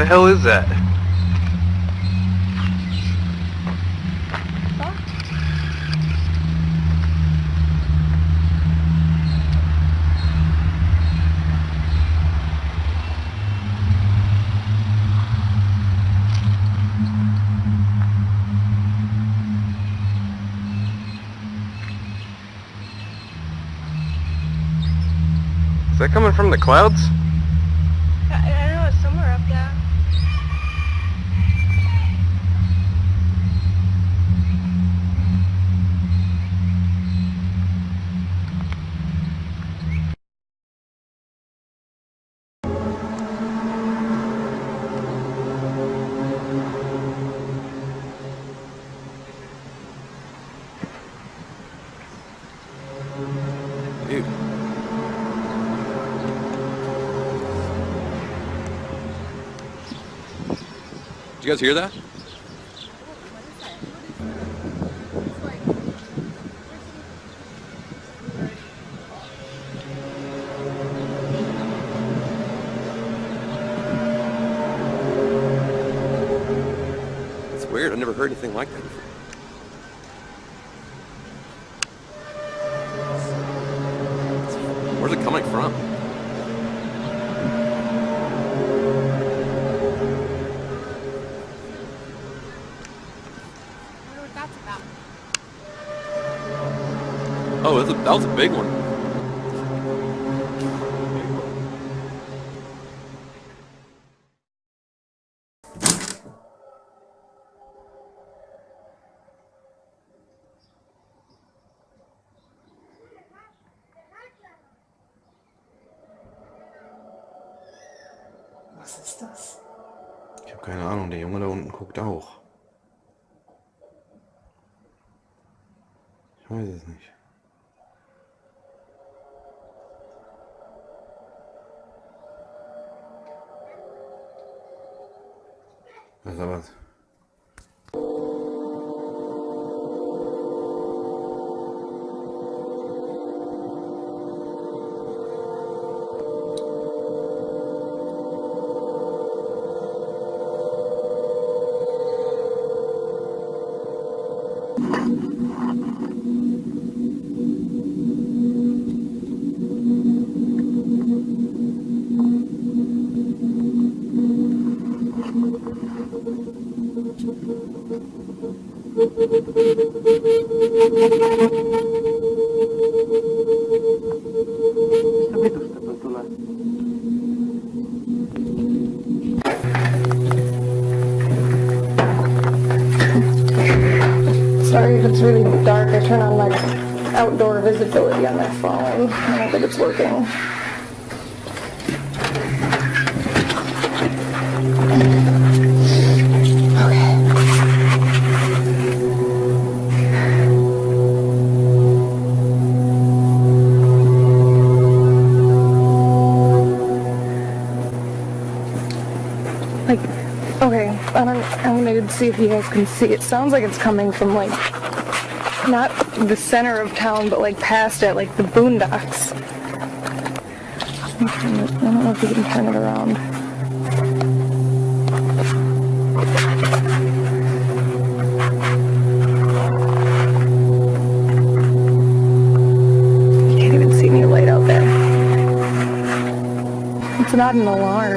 The hell is that? Is that coming from the clouds? I don't know, it's somewhere up there. Dude. Did you guys hear that? It's weird. I've never heard anything like that before. Where's it coming from? Oh, that was a big one. Was ist das? Ich habe keine Ahnung, der Junge da unten guckt auch. Ich weiß es nicht. Was ist da was? Sorry if it's really dark. I turn on my outdoor visibility on my phone. I don't think it's working. Okay, I'm gonna see if you guys can see. It sounds like it's coming from like, not the center of town, but like past it, like the boondocks. I don't know if you can turn it around. You can't even see any light out there. It's not an alarm.